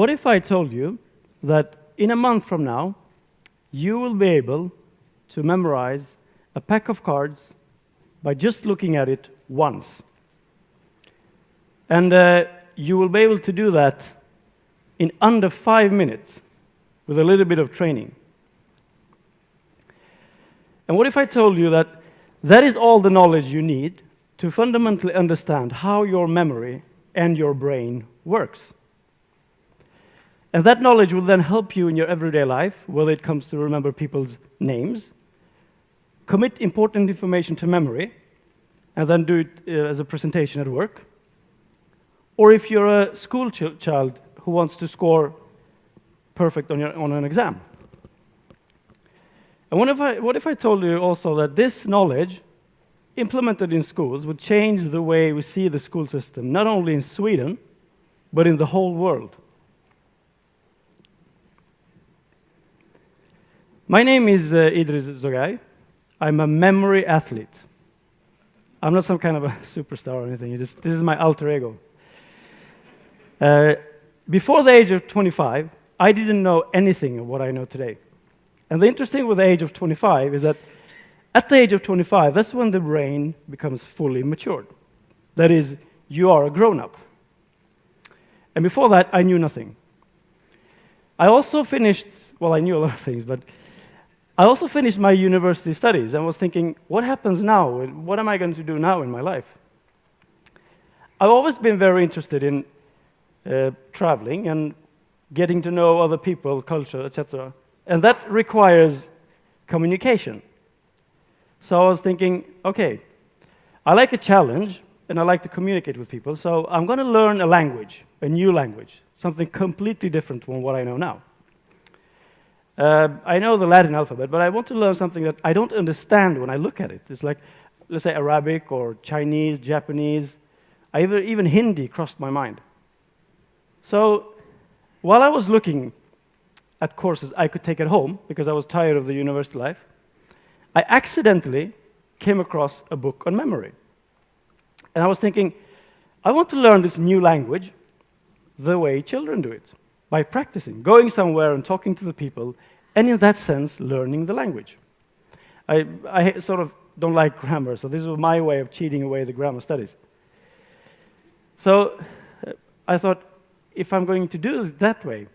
what if I told you that in a month from now, you will be able to memorize a pack of cards by just looking at it once? And you will be able to do that in under 5 minutes with a little bit of training. And what if I told you that that is all the knowledge you need to fundamentally understand how your memory and your brain works? And that knowledge will then help you in your everyday life, whether it comes to remember people's names, commit important information to memory, and then do it as a presentation at work. Or if you're a school child who wants to score perfect on an exam. And what if I told you also that this knowledge, implemented in schools, would change the way we see the school system, not only in Sweden, but in the whole world? My name is Idriz Zogaj. I'm a memory athlete. I'm not some kind of a superstar or anything. This is my alter ego. Before the age of 25, I didn't know anything of what I know today. And the interesting with the age of 25 is that at the age of 25, that's when the brain becomes fully matured. That is, you are a grown-up. And before that, I knew nothing. I also finished, well, I knew a lot of things, but I also finished my university studies and was thinking, what happens now? What am I going to do now in my life? I've always been very interested in traveling and getting to know other people, culture, etc. And that requires communication. So I was thinking, okay, I like a challenge, and I like to communicate with people, so I'm going to learn a language, a new language, something completely different from what I know now. I know the Latin alphabet, but I want to learn something that I don't understand when I look at it. It's like, let's say, Arabic or Chinese, Japanese. Even Hindi crossed my mind. So while I was looking at courses I could take at home, because I was tired of the university life, I accidentally came across a book on memory. And I was thinking, I want to learn this new language the way children do it, by practicing, going somewhere and talking to the people, and in that sense, learning the language. I sort of don't like grammar, so this was my way of cheating away the grammar studies. So I thought, if I'm going to do it that way,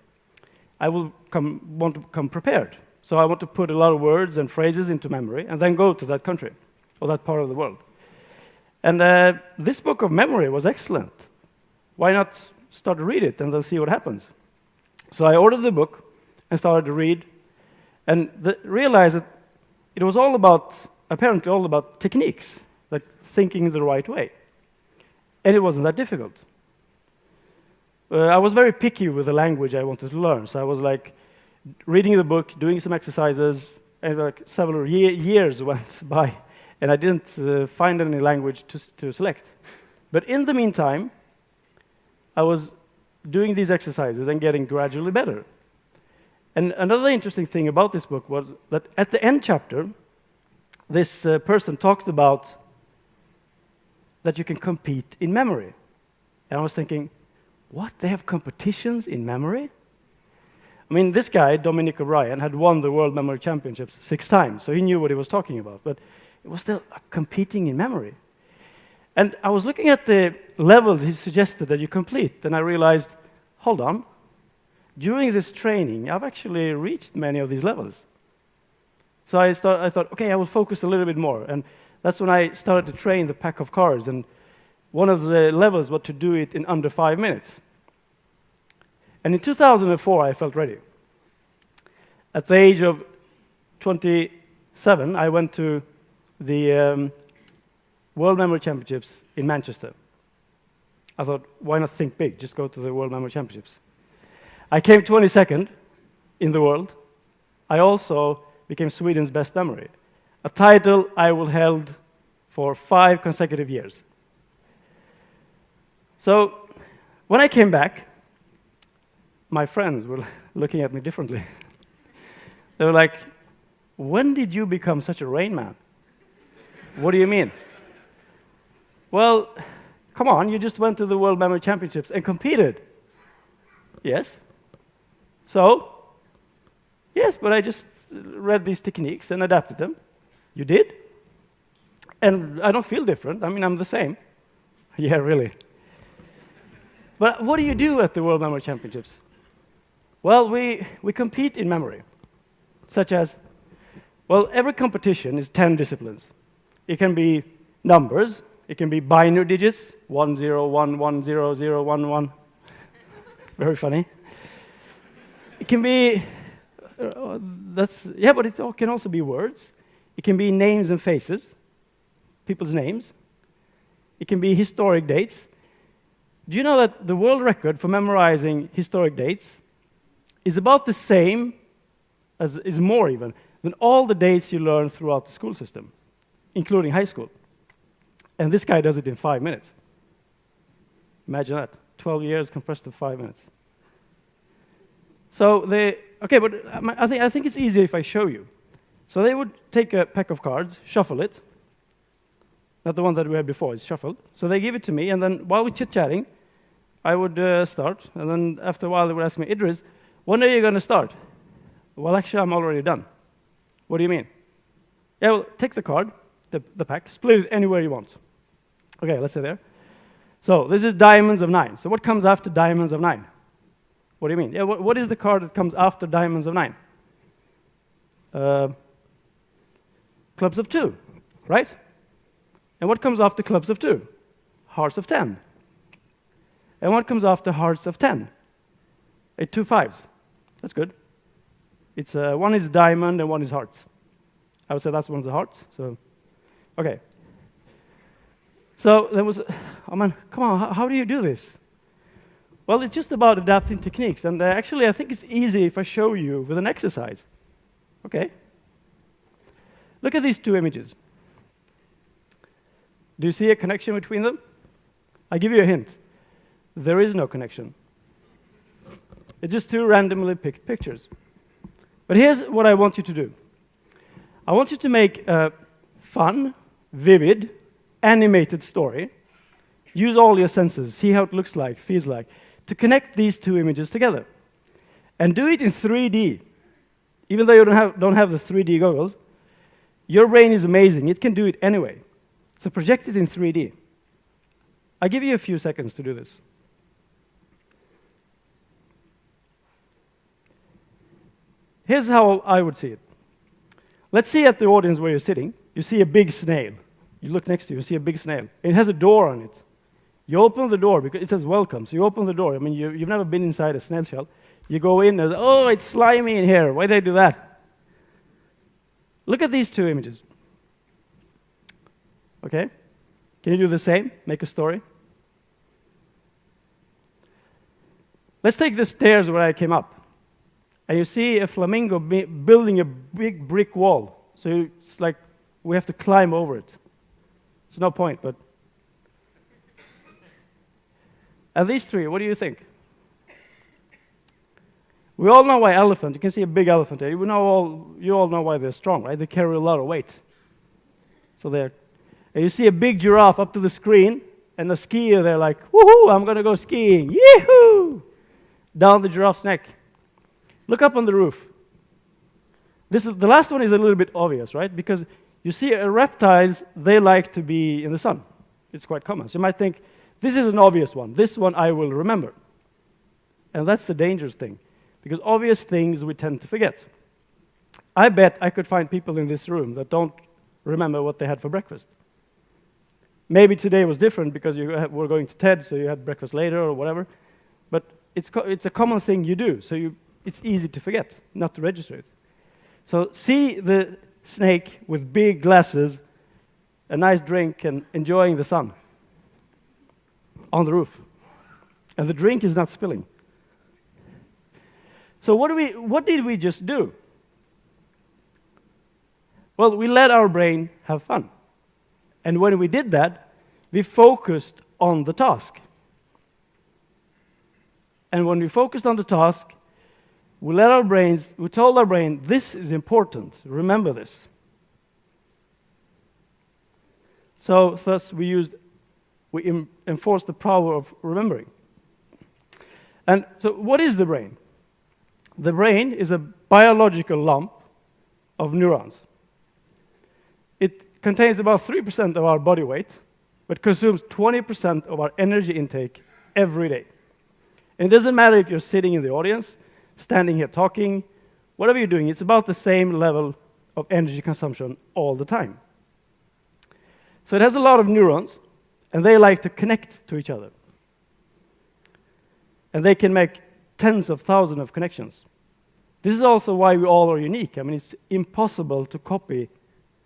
I will want to come prepared. So I want to put a lot of words and phrases into memory and then go to that country or that part of the world. And this book of memory was excellent. Why not start to read it and then see what happens? So I ordered the book and started to read and realized that it was apparently all about techniques, like thinking the right way. And it wasn't that difficult. I was very picky with the language I wanted to learn, so I was like reading the book, doing some exercises, and like several years went by, and I didn't find any language to select. But in the meantime, I was doing these exercises and getting gradually better. And another interesting thing about this book was that at the end chapter, this person talked about that you can compete in memory. And I was thinking, what? They have competitions in memory? I mean, this guy, Dominic O'Brien, had won the World Memory Championships 6 times, so he knew what he was talking about. But it was still competing in memory. And I was looking at the levels he suggested that you complete, and I realized, hold on. During this training, I've actually reached many of these levels. So I thought, okay, I will focus a little bit more. And that's when I started to train the pack of cards. And one of the levels was to do it in under 5 minutes. And in 2004, I felt ready. At the age of 27, I went to the World Memory Championships in Manchester. I thought, why not think big? Just go to the World Memory Championships. I came 22nd in the world. I also became Sweden's best memory, a title I will held for 5 consecutive years. So when I came back, my friends were looking at me differently. They were like, when did you become such a Rain Man? What do you mean? Well, come on, you just went to the World Memory Championships and competed. Yes, So, yes, but I just read these techniques and adapted them. You did? And I don't feel different. I mean, I'm the same. Yeah, really. But what do you do at the World Memory Championships? Well, we compete in memory, such as, well, every competition is 10 disciplines. It can be numbers. It can be binary digits, 1, 0, 1, 1, 0, 0, 1, 1. Very funny. It can be, but it can also be words. It can be names and faces, people's names. It can be historic dates. Do you know that the world record for memorizing historic dates is about the same, is more even, than all the dates you learn throughout the school system, including high school? And this guy does it in 5 minutes. Imagine that. 12 years compressed to 5 minutes. So but I think it's easier if I show you. So they would take a pack of cards, shuffle it. Not the one that we had before, it's shuffled. So they give it to me, and then while we're chit-chatting, I would start. And then after a while, they would ask me, Idriz, when are you going to start? Well, actually, I'm already done. What do you mean? Yeah, well, take the card, the pack, split it anywhere you want. Okay, let's say there. So this is diamonds of 9. So what comes after diamonds of 9? What do you mean? Yeah, what is the card that comes after diamonds of 9? Clubs of 2, right? And what comes after clubs of 2? Hearts of 10. And what comes after hearts of 10? 2 5s. That's good. It's one is diamond and one is hearts. I would say that's one's a heart. So, okay. So there was, oh man, come on, how do you do this? Well, it's just about adapting techniques. And actually, I think it's easy if I show you with an exercise. Okay. Look at these 2 images. Do you see a connection between them? I give you a hint. There is no connection. It's just 2 randomly picked pictures. But here's what I want you to do. I want you to make a fun, vivid, animated story. Use all your senses, see how it looks like, feels like, to connect these 2 images together. And do it in 3D. Even though you don't have the 3D goggles, your brain is amazing. It can do it anyway. So project it in 3D. I give you a few seconds to do this. Here's how I would see it. Let's see at the audience where you're sitting. You see a big snail. You look next to you see a big snail. It has a door on it. You open the door because it says welcome. So you open the door. I mean, you've never been inside a snail shell. You go in and, oh, it's slimy in here. Why did I do that? Look at these 2 images. Okay? Can you do the same? Make a story? Let's take the stairs where I came up. And you see a flamingo building a big brick wall. So it's like we have to climb over it. It's no point, but... And these 3, what do you think? We all know why elephant, you can see a big elephant here. You all know why they're strong, right? They carry a lot of weight. So and you see a big giraffe up to the screen, and the skier, they're like, woohoo, I'm going to go skiing, yee-hoo! Down the giraffe's neck. Look up on the roof. The last one is a little bit obvious, right? Because you see reptiles, they like to be in the sun. It's quite common. So you might think, this is an obvious one. This one I will remember. And that's the dangerous thing. Because obvious things we tend to forget. I bet I could find people in this room that don't remember what they had for breakfast. Maybe today was different because you were going to TED, so you had breakfast later or whatever. But it's a common thing you do, so it's easy to forget, not to register it. So see the snake with big glasses, a nice drink, and enjoying the sun on the roof. And the drink is not spilling. So what did we just do? Well, we let our brain have fun. And when we did that, we focused on the task. And when we focused on the task, we told our brain, this is important, remember this. So thus we enforced the power of remembering. And so what is the brain? The brain is a biological lump of neurons. It contains about 3% of our body weight, but consumes 20% of our energy intake every day. And it doesn't matter if you're sitting in the audience, standing here talking, whatever you're doing, it's about the same level of energy consumption all the time. So it has a lot of neurons, and they like to connect to each other. And they can make tens of thousands of connections. This is also why we all are unique. I mean, it's impossible to copy,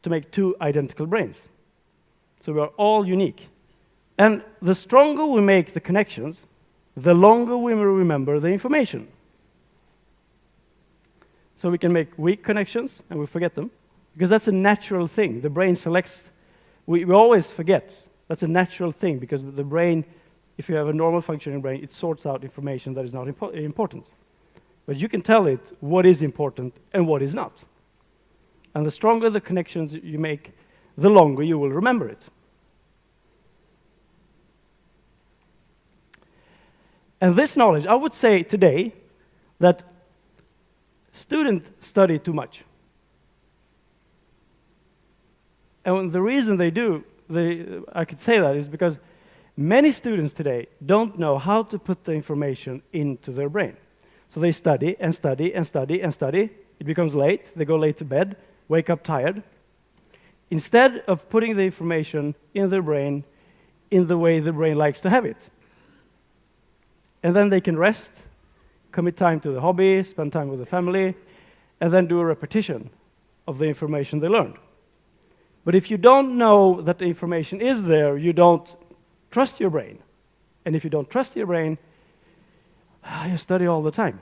to make two identical brains. So we are all unique. And the stronger we make the connections, the longer we will remember the information. So we can make weak connections, and we forget them, because that's a natural thing. The brain selects, we always forget. That's a natural thing, because the brain, if you have a normal functioning brain, it sorts out information that is not important. But you can tell it what is important and what is not. And the stronger the connections you make, the longer you will remember it. And this knowledge, I would say today that students study too much. And the reason they do, I could say that, is because many students today don't know how to put the information into their brain. So they study and study and study and study. It becomes late. They go late to bed, wake up tired. Instead of putting the information in their brain in the way the brain likes to have it. And then they can rest, commit time to the hobby, spend time with the family, and then do a repetition of the information they learned. But if you don't know that the information is there, you don't trust your brain. And if you don't trust your brain, you study all the time.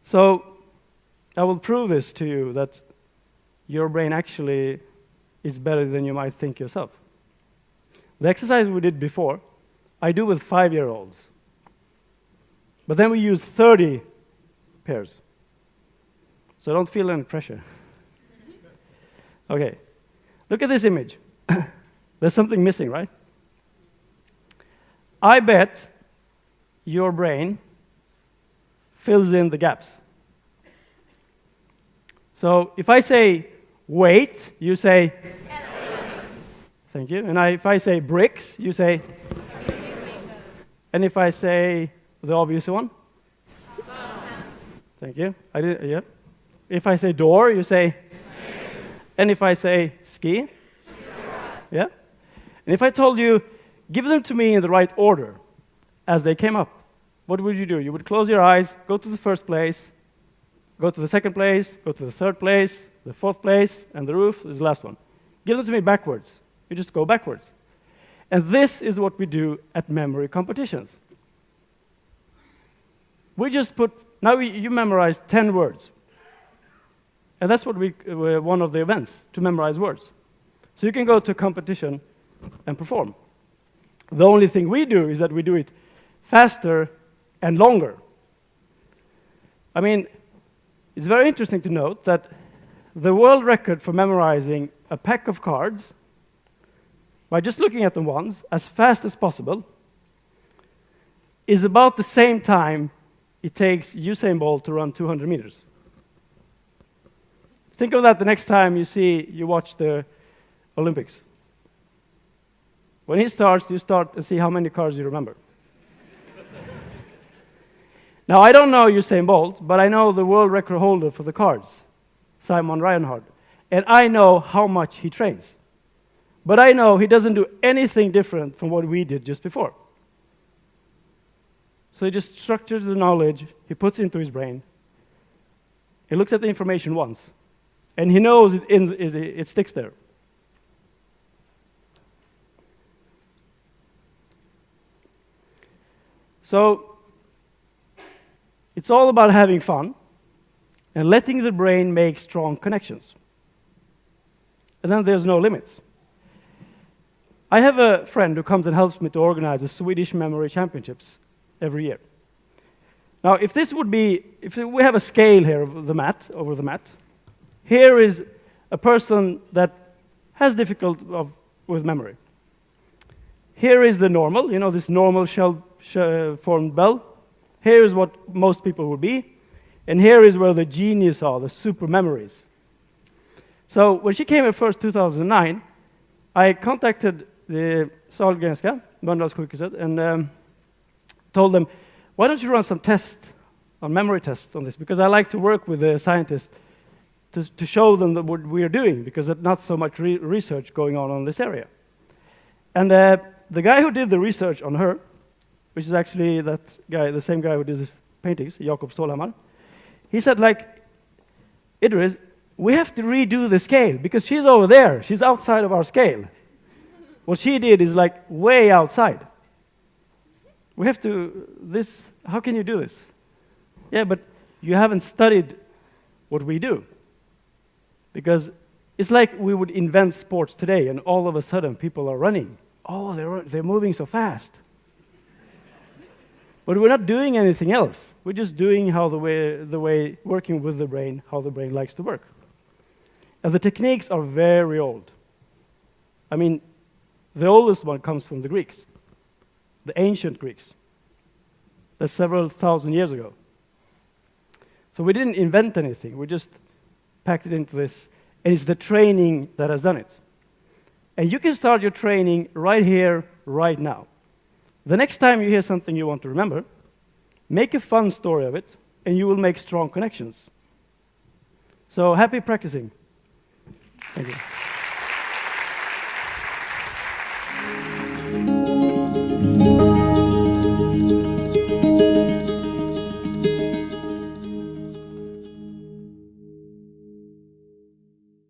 So I will prove this to you, that your brain actually is better than you might think yourself. The exercise we did before, I do with 5-year-olds. But then we use 30 pairs. So don't feel any pressure. Okay, look at this image. There's something missing, right? I bet your brain fills in the gaps. So if I say wait, you say thank you. And if I say bricks, you say and if I say the obvious one? Thank you. Yeah. If I say door, you say and if I say ski? Yeah. And if I told you, give them to me in the right order as they came up, what would you do? You would close your eyes, go to the first place, go to the second place, go to the third place, the fourth place, and the roof is the last one. Give them to me backwards. You just go backwards. And this is what we do at memory competitions. We just put, now you memorize 10 words. And that's what one of the events, to memorize words. So you can go to a competition and perform. The only thing we do is that we do it faster and longer. I mean, it's very interesting to note that the world record for memorizing a pack of cards, by just looking at them once, as fast as possible, is about the same time it takes Usain Bolt to run 200 meters. Think of that the next time you watch the Olympics. When he starts, you start and see how many cards you remember. Now, I don't know Usain Bolt, but I know the world record holder for the cards, Simon Reinhardt. And I know how much he trains. But I know he doesn't do anything different from what we did just before. So he just structures the knowledge, he puts into his brain. He looks at the information once, and he knows it sticks there. So it's all about having fun and letting the brain make strong connections. And then there's no limits. I have a friend who comes and helps me to organize the Swedish Memory Championships every year. Now, if we have a scale here of the mat, over the mat, here is a person that has difficulty with memory. Here is the normal, this normal formed bell. Here is what most people would be. And here is where the genius are, the super memories. So when she came at first, 2009, I contacted the Sahlgrenska, Mölndalssjukhuset, and told them, why don't you run some tests, on memory tests on this? Because I like to work with the scientists to show them what we are doing, because there's not so much research going on this area. And the guy who did the research on her, which is actually that guy, the same guy who did his paintings, Jakob Stålhammar, he said, like, Idriz, we have to redo the scale, because she's over there. She's outside of our scale. What she did is, like, way outside. We have to, how can you do this? Yeah, but you haven't studied what we do. Because it's like we would invent sports today, and all of a sudden people are running. Oh, they're moving so fast. But we're not doing anything else. We're just doing how the way working with the brain, how the brain likes to work. And the techniques are very old. I mean, the oldest one comes from the Greeks, the ancient Greeks. That's several thousand years ago. So we didn't invent anything. We just packed it into this. And it's the training that has done it. And you can start your training right here, right now. The next time you hear something you want to remember, make a fun story of it, and you will make strong connections. So happy practicing. Thank you.